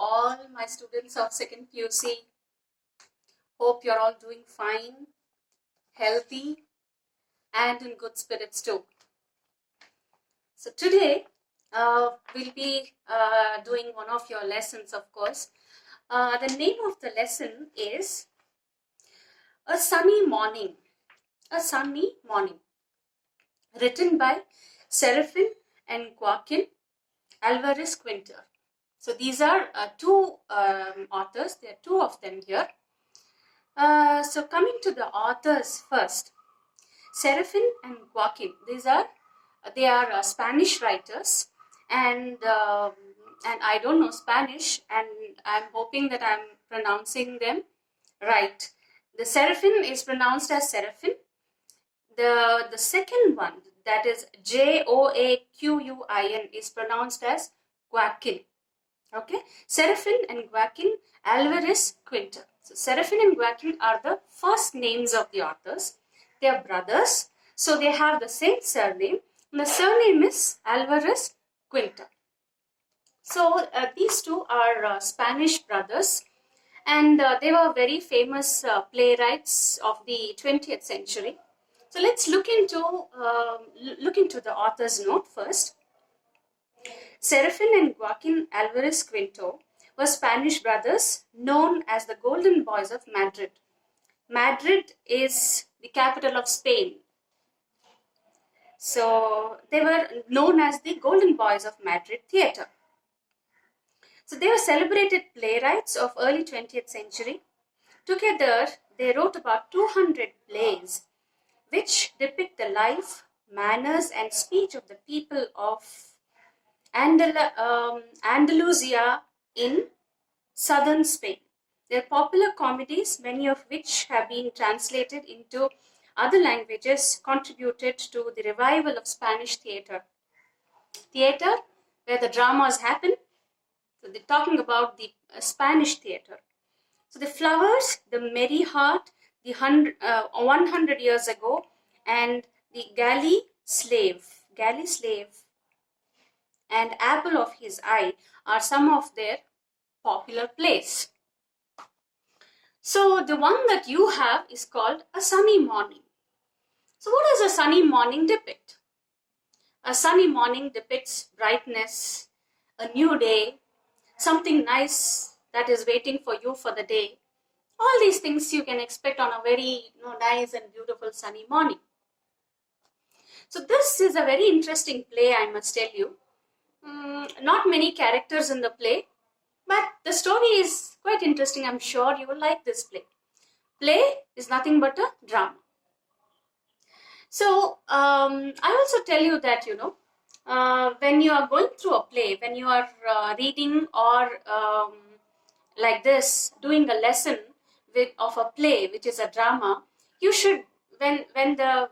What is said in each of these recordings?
all my students of 2nd PUC. Hope you're all doing fine, healthy, and in good spirits too. So today we'll be doing one of your lessons, of course. The name of the lesson is A Sunny Morning. A Sunny Morning. Written by Serafin and Joaquin Alvarez Quinter. So these are two authors. There are two of them here. So coming to the authors first, Serafin and Joaquin. They are Spanish writers, and I don't know Spanish, and I'm hoping that I'm pronouncing them right. The Serafin is pronounced as Serafin. The second one, that is Joaquin, is pronounced as Joaquin. Okay, Serafin and Joaquin Alvarez Quinter. So Serafin and Joaquin are the first names of the authors. They are brothers, so they have the same surname. And the surname is Alvarez Quinter. So these two are Spanish brothers, and they were very famous playwrights of the 20th century. So let's look into the author's note first. Serafin and Joaquin Alvarez Quinto were Spanish brothers known as the Golden Boys of Madrid. Madrid is the capital of Spain. So they were known as the Golden Boys of Madrid Theatre. So they were celebrated playwrights of early 20th century. Together, they wrote about 200 plays which depict the life, manners and speech of the people of Andalusia in southern Spain. Their popular comedies, many of which have been translated into other languages, contributed to the revival of Spanish theatre. Theatre where the dramas happen. So they're talking about the Spanish theatre. So the Flowers, the Merry Heart, the 100 years ago, and the Galley Slave, and Apple of His Eye are some of their popular plays. So the one that you have is called A Sunny Morning. So what does a sunny morning depict? A sunny morning depicts brightness, a new day, something nice that is waiting for you for the day. All these things you can expect on a very nice and beautiful sunny morning. So this is a very interesting play, I must tell you. Not many characters in the play, but the story is quite interesting. I'm sure you will like this play. Play is nothing but a drama. So I also tell you that, when you are going through a play, when you are reading or like this, doing a lesson of a play, which is a drama, you should, when the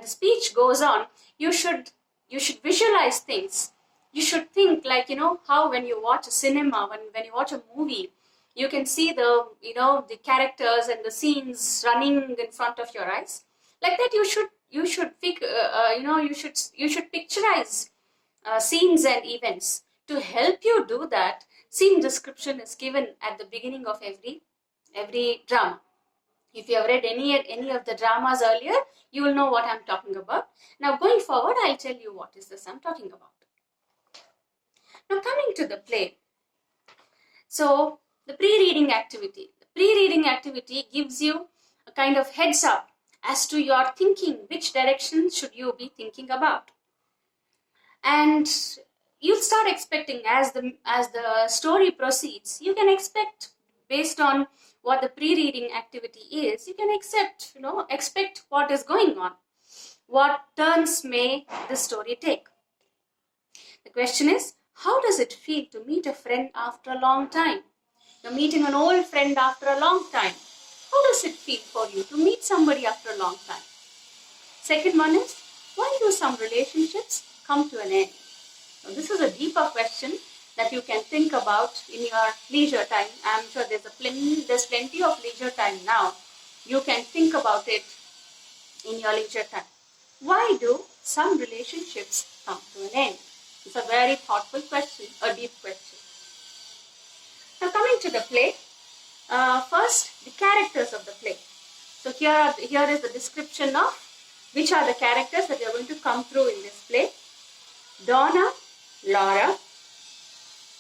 speech goes on, you should visualize things. You should think like, how when you watch a cinema, when you watch a movie, you can see the characters and the scenes running in front of your eyes. Like that, you should picturize scenes and events. To help you do that, scene description is given at the beginning of every drama. If you have read any of the dramas earlier, you will know what I'm talking about. Now going forward, I'll tell you what is this I'm talking about. Now coming to the play. So the pre-reading activity. The pre-reading activity gives you a kind of heads up as to your thinking, which direction should you be thinking about. And you'll start expecting as the story proceeds, you can expect based on what the pre-reading activity is, you can expect what is going on. What turns may the story take? The question is, how does it feel to meet a friend after a long time? You're meeting an old friend after a long time. How does it feel for you to meet somebody after a long time? Second one is, why do some relationships come to an end? Now, this is a deeper question that you can think about in your leisure time. I'm sure there's plenty of leisure time now. You can think about it in your leisure time. Why do some relationships come to an end? It's a very thoughtful question, a deep question. Now coming to the play, first the characters of the play. So here is the description of which are the characters that we are going to come through in this play. Donna Laura.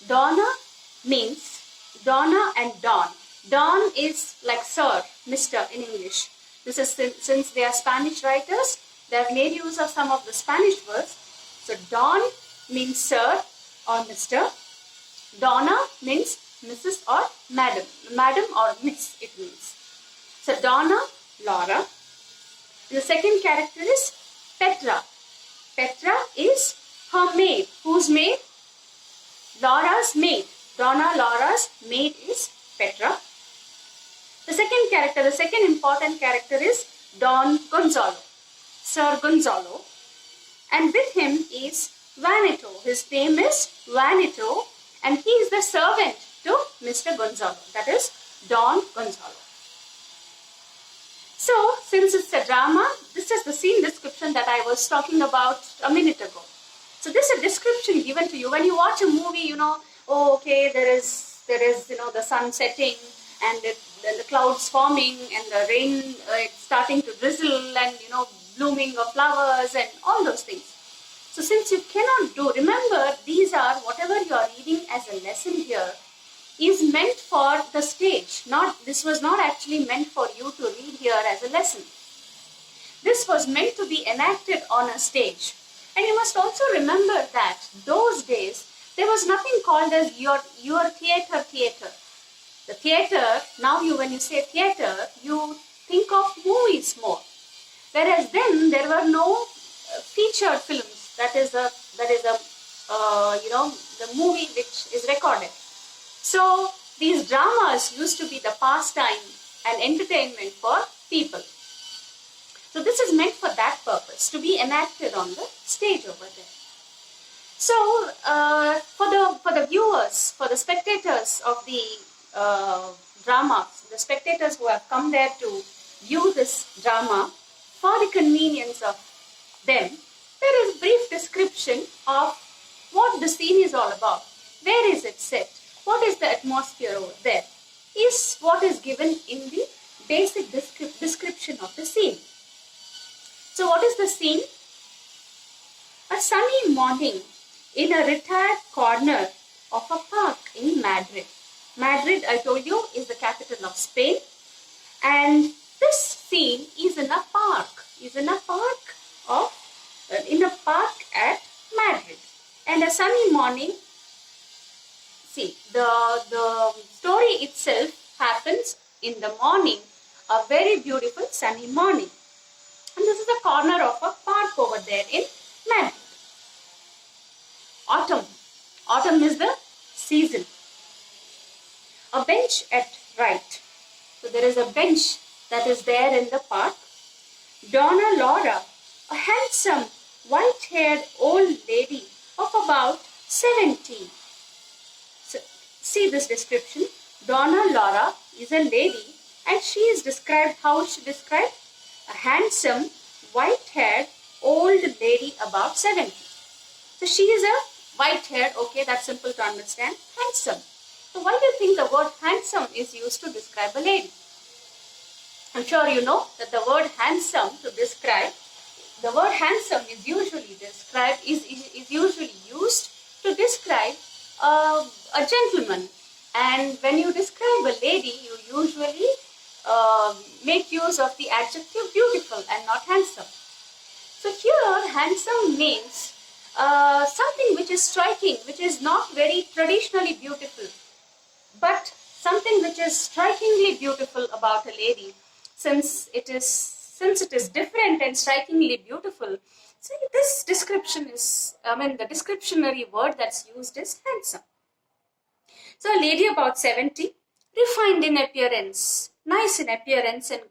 Donna means Donna and Don. Don is like sir, Mr. in English. This is since they are Spanish writers, they have made use of some of the Spanish words. So Don means sir or Mr. Donna means Mrs. or Madam. Madam or Miss it means. So Donna Laura. The second character is Petra. Petra is her maid. Whose maid? Laura's maid. Donna Laura's maid is Petra. The second character, the second important character is Don Gonzalo. Sir Gonzalo. And with him is Vanito. His name is Vanito and he is the servant to Mr. Gonzalo. That is Don Gonzalo. So, since it's a drama, this is the scene description that I was talking about a minute ago. So, this is a description given to you. When you watch a movie, oh, okay, there is the sun setting and the clouds forming and the rain it's starting to drizzle and, blooming of flowers and all those things. So, since you cannot remember, these are whatever you are reading as a lesson here is meant for the stage. This was not actually meant for you to read here as a lesson. This was meant to be enacted on a stage. And you must also remember that those days there was nothing called as your theatre. The theatre, now when you say theatre, you think of movies more. Whereas then there were no featured films. That is the movie which is recorded. So these dramas used to be the pastime and entertainment for people. So this is meant for that purpose, to be enacted on the stage over there. So for the viewers, for the spectators of the drama, the spectators who have come there to view this drama, for the convenience of them, there is a brief description of what the scene is all about. Where is it set? What is the atmosphere over there? Is what is given in the basic description of the scene. So what is the scene? A sunny morning in a retired corner of a park in Madrid. Madrid, I told you, is the capital of Spain. And this scene is in a park. In a park at Madrid. And a sunny morning. See, the story itself happens in the morning, a very beautiful sunny morning. And this is the corner of a park over there in Madrid. Autumn. Autumn is the season. A bench at right. So there is a bench that is there in the park. Donna Laura, a handsome, white-haired old lady of about 70. So, see this description. Donna Laura is a lady and she is described, how is she described? A handsome, white-haired old lady about 70. So she is a white-haired, okay, that's simple to understand, handsome. So why do you think the word handsome is used to describe a lady? I'm sure you know that the word handsome the word handsome is usually used to describe a gentleman. And when you describe a lady, you usually make use of the adjective beautiful and not handsome. So here, handsome means something which is striking, which is not very traditionally beautiful, but something which is strikingly beautiful about a lady, since it is different and strikingly beautiful. See, this description is, the descriptionary word that's used is handsome. So a lady about 70, refined in appearance, nice in appearance and,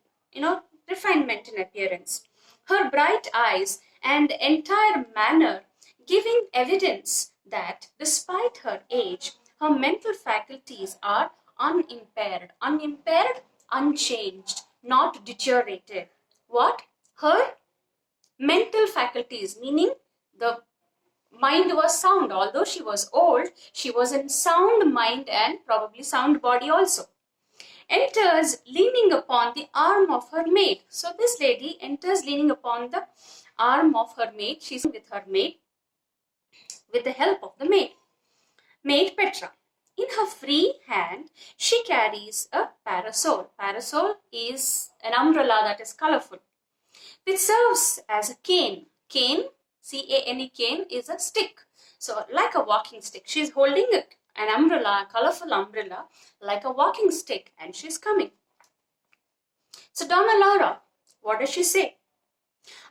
refinement in appearance. Her bright eyes and entire manner giving evidence that despite her age, her mental faculties are unimpaired, unchanged, not deteriorated. What? Her mental faculties, meaning the mind was sound. Although she was old, she was in sound mind and probably sound body also. Enters leaning upon the arm of her maid. So this lady enters leaning upon the arm of her maid. She's with her maid with the help of the maid. Maid Petra. In her free hand, she carries a parasol. Parasol is an umbrella that is colorful, which serves as a cane. Cane, C-A-N-E, cane is a stick. So like a walking stick. She's holding an umbrella, a colorful umbrella, like a walking stick, and she's coming. So Donna Laura, what does she say?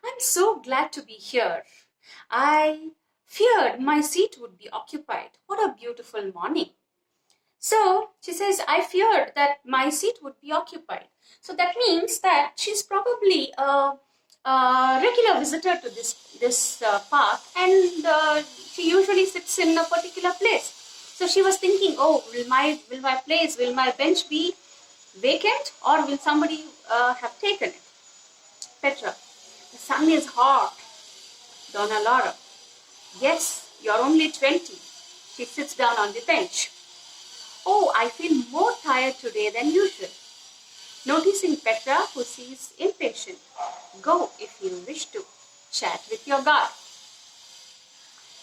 I'm so glad to be here. I feared my seat would be occupied. What a beautiful morning. So she says, I feared that my seat would be occupied. So that means that she's probably a regular visitor to this park, and she usually sits in a particular place. So she was thinking, oh, will my bench be vacant, or will somebody have taken it? Petra, the sun is hot. Donna Laura, yes, you're only 20. She sits down on the bench. Oh, I feel more tired today than usual. Noticing Petra, who seems impatient. Go if you wish to. Chat with your guard.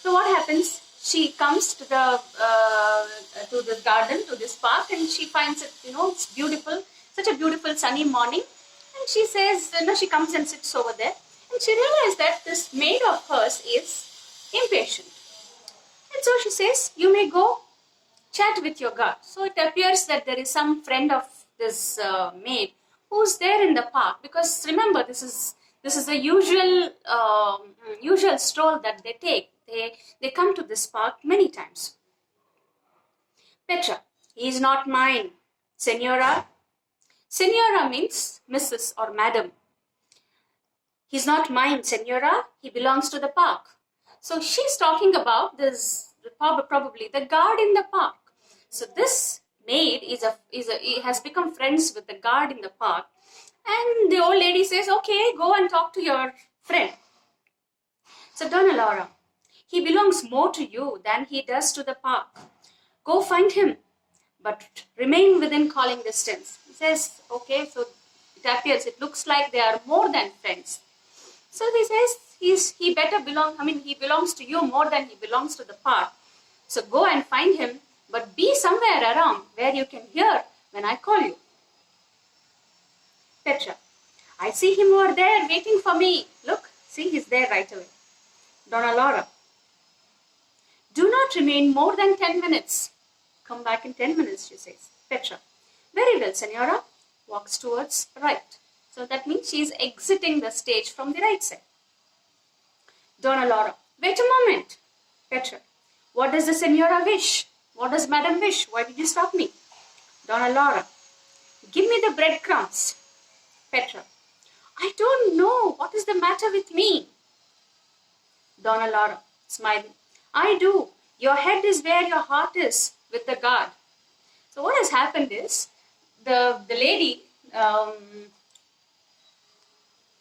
So what happens? She comes to this garden, to this park, and she finds it, it's beautiful, such a beautiful sunny morning. And she says, she comes and sits over there. And she realized that this maid of hers is impatient. And so she says, you may go chat with your guard. So it appears that there is some friend of this maid who's there in the park, because remember, this is a usual stroll that they take. They come to this park many times. Petra, he is not mine. Senora. Senora means Mrs. or Madam. He's not mine, Senora. He belongs to the park. So she's talking about this, probably the guard in the park. So this maid has become friends with the guard in the park, and the old lady says, okay, go and talk to your friend. So Donna Laura, he belongs more to you than he does to the park. Go find him, but remain within calling distance. He says, okay, so it looks like they are more than friends. So he says, he belongs to you more than he belongs to the park. So go and find him, but be somewhere around where you can hear when I call you. Petra, I see him over there waiting for me. Look, see, he's there right away. Donna Laura, do not remain more than 10 minutes. Come back in 10 minutes, she says. Petra, very well, Senora. Walks towards right. So that means she is exiting the stage from the right side. Donna Laura, wait a moment. Petra, what does the Senora wish? What does Madam wish? Why did you stop me? Donna Laura, give me the breadcrumbs. Petra, I don't know. What is the matter with me? Donna Laura, smiling, I do. Your head is where your heart is, with the guard. So what has happened is, the lady,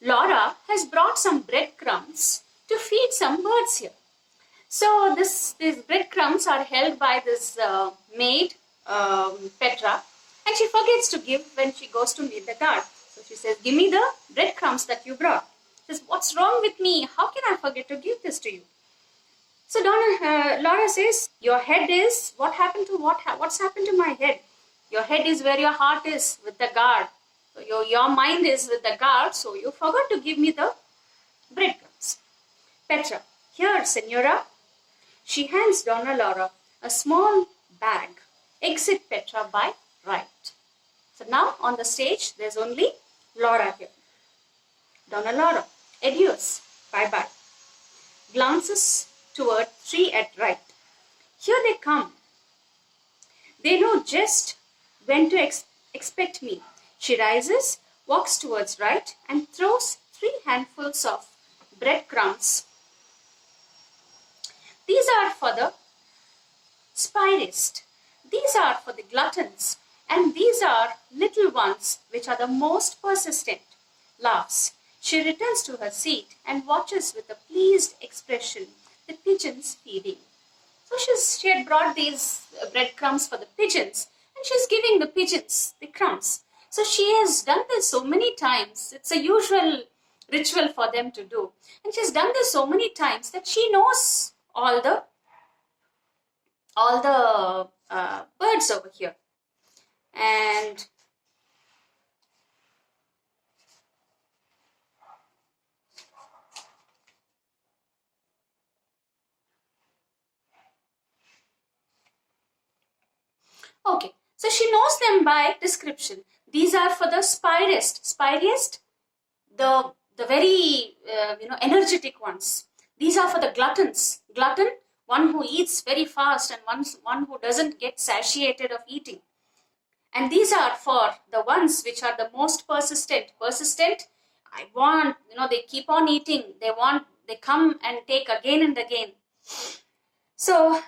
Laura, has brought some breadcrumbs to feed some birds here. So these breadcrumbs are held by this maid, Petra, and she forgets to give when she goes to meet the guard. So she says, give me the breadcrumbs that you brought. She says, what's wrong with me? How can I forget to give this to you? So Laura says, your head is, what's happened to my head? Your head is where your heart is, with the guard. So your mind is with the guard, so you forgot to give me the breadcrumbs. Petra, here, Senora. She hands Donna Laura a small bag. Exit Petra by right. So now on the stage, there's only Laura here. Donna Laura, adios, bye-bye. Glances toward 3 at right. Here they come. They know just when to expect me. She rises, walks towards right, and throws 3 handfuls of breadcrumbs. These are for the spirist. These are for the gluttons. And these are little ones which are the most persistent. Laughs. She returns to her seat and watches with a pleased expression the pigeons feeding. So she had brought these breadcrumbs for the pigeons, and she's giving the pigeons the crumbs. So she has done this so many times. It's a usual ritual for them to do. And she's done this so many times that she knows all the birds over here. And okay, so she knows them by description. These are for the spiriest, the very energetic ones. These are for the gluttons. Glutton, one who eats very fast, and one who doesn't get satiated of eating. And these are for the ones which are the most persistent. I want, they keep on eating. They come and take again and again. So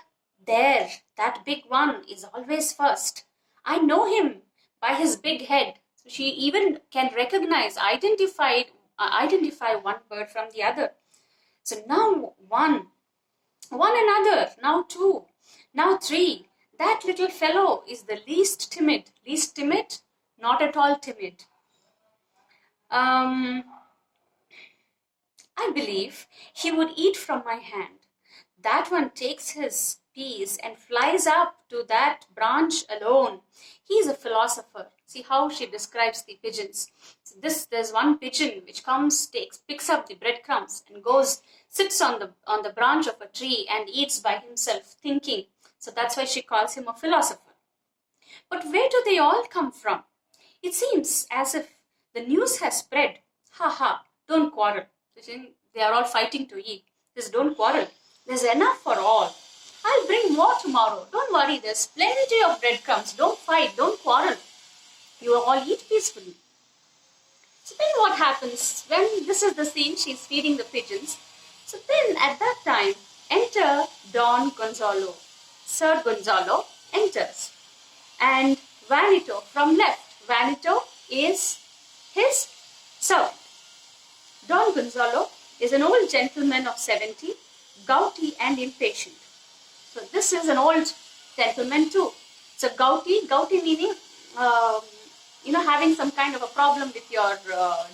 that big one is always first. I know him by his big head. So she even can identify one bird from the other. So now one another, now two, now three. That little fellow is the least timid, not at all timid. I believe he would eat from my hand. That one takes his piece and flies up to that branch alone. He is a philosopher. See how she describes the pigeons. So there's one pigeon which picks up the breadcrumbs and sits on the branch of a tree and eats by himself, thinking. So that's why she calls him a philosopher. But where do they all come from? It seems as if the news has spread. Ha ha, don't quarrel. They are all fighting to eat. Just don't quarrel. There's enough for all. I'll bring more tomorrow. Don't worry, there's plenty of breadcrumbs. Don't fight, don't quarrel. You all eat peacefully. So then what happens? When this is the scene, she's feeding the pigeons. So then at that time, enter Don Gonzalo. Sir Gonzalo enters. And Vanito from left. Vanito is his servant. Don Gonzalo is an old gentleman of 70, gouty and impatient. So this is an old gentleman too. So gouty meaning, having some kind of a problem with your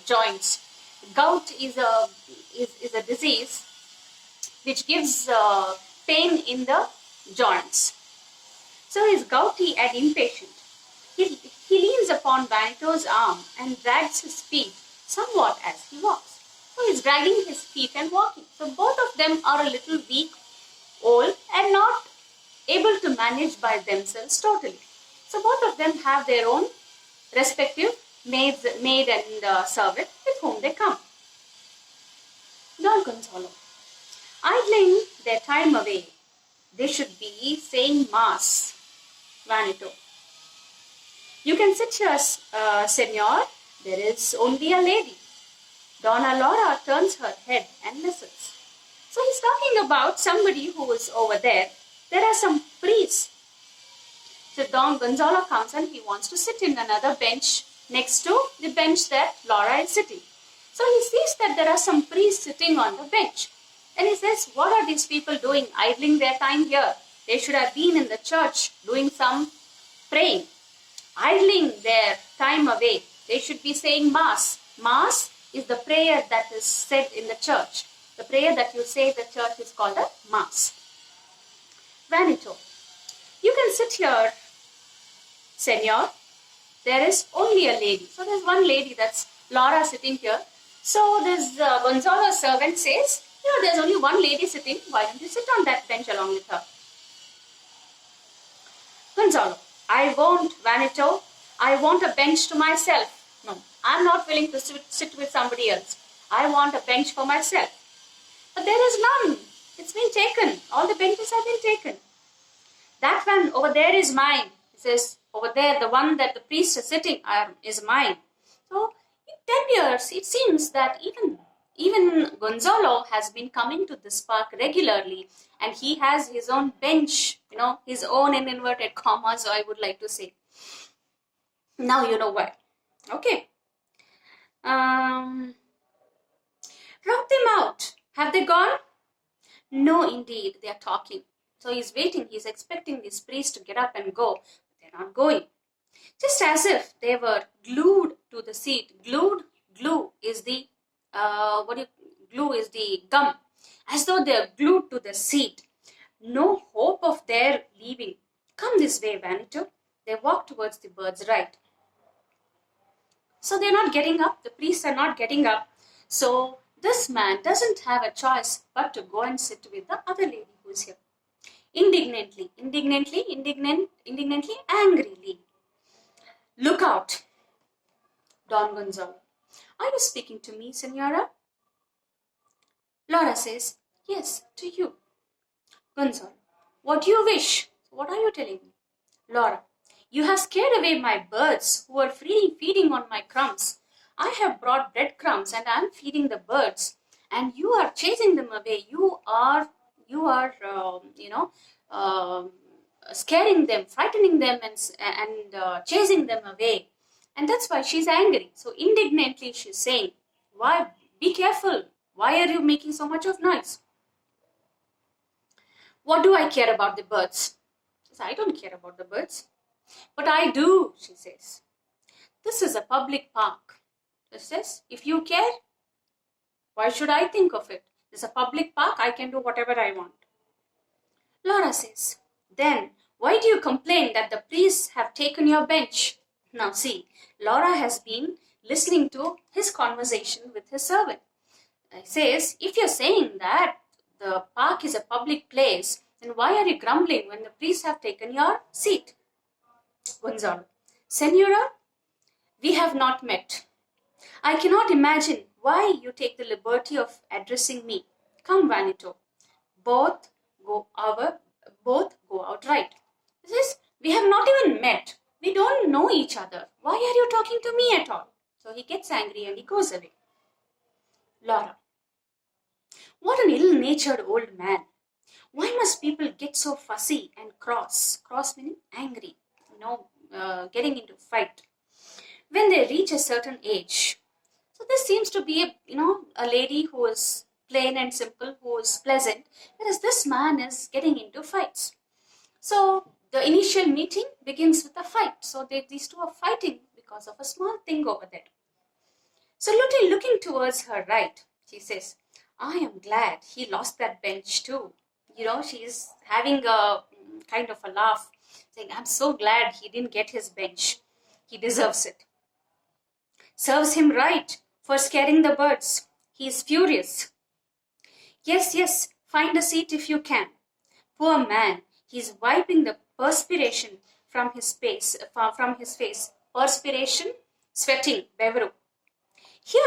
joints. Gout is a disease which gives pain in the joints. So he is gouty and impatient. He leans upon Vanito's arm and drags his feet somewhat as he walks. So he is dragging his feet and walking. So both of them are a little weak, old, and not able to manage by themselves totally. So both of them have their own respective maid and servant with whom they come. Don Gonzalo, idling their time away, they should be saying Mass. Vanito, you can sit here, Senor. There is only a lady. Donna Laura turns her head and listens. So he's talking about somebody who is over there. There are some priests. So Don Gonzalo comes and he wants to sit in another bench next to the bench that Laura is sitting. So he sees that there are some priests sitting on the bench. And he says, what are these people doing, idling their time here? They should have been in the church doing some praying, idling their time away. They should be saying Mass. Mass is the prayer that is said in the church. The prayer that you say in the church is called a Mass. Vanito, you can sit here, Senor. There is only a lady. So there's one lady, that's Laura, sitting here. So this Gonzalo's servant says, there's only one lady sitting. Why don't you sit on that bench along with her? Gonzalo, I won't, Vanito. I want a bench to myself. No, I'm not willing to sit with somebody else. I want a bench for myself. But there is none. It's been taken. All the benches have been taken. That one over there is mine. He says, over there, the one that the priest is sitting is mine. So in 10 years, it seems that even Gonzalo has been coming to this park regularly, and he has his own bench, his own in inverted commas, so I would like to say. Now you know why. Okay. Rout them out. Have they gone? No, indeed, they are talking. So he's waiting, he's expecting this priest to get up and go, but they're not going. Just as if they were glued to the seat. Glue is the glue is the gum. As though they are glued to the seat. No hope of their leaving. Come this way, Vanito. They walk towards the bird's right. So they're not getting up. The priests are not getting up. So this man doesn't have a choice but to go and sit with the other lady who's here. Indignantly, angrily. Look out, Don Gonzalo. Are you speaking to me, Senora? Laura says, yes, to you. Gonzalo, what do you wish? What are you telling me? Laura, you have scared away my birds who are feeding on my crumbs. I have brought breadcrumbs and I am feeding the birds, and you are chasing them away. You are scaring them, frightening them, and chasing them away. And that's why she's angry. So indignantly she's saying, why? Be careful. Why are you making so much of noise? What do I care about the birds? She says, I don't care about the birds. But I do, she says. This is a public park. She says, if you care, why should I think of it? It's a public park. I can do whatever I want. Laura says, then why do you complain that the priests have taken your bench? Now see, Laura has been listening to his conversation with his servant. He says, if you're saying that the park is a public place, then why are you grumbling when the priests have taken your seat? Gonzalo, Senora, we have not met. I cannot imagine why you take the liberty of addressing me. Come, Vanito. Both go outright. He says, we have not even met. We don't know each other. Why are you talking to me at all? So he gets angry and he goes away. Laura, what an ill-natured old man. Why must people get so fussy and cross? Cross meaning angry, getting into fight when they reach a certain age. So this seems to be a lady who is plain and simple, who is pleasant, whereas this man is getting into fights. So the initial meeting begins with a fight. So these two are fighting because of a small thing over there. So looking towards her right, she says, I am glad he lost that bench too. She is having a kind of a laugh, saying, I'm so glad he didn't get his bench. He deserves it. Serves him right for scaring the birds. He is furious. Yes, find a seat if you can. Poor man, he's wiping the perspiration from his face. Perspiration, sweating, beveru. Here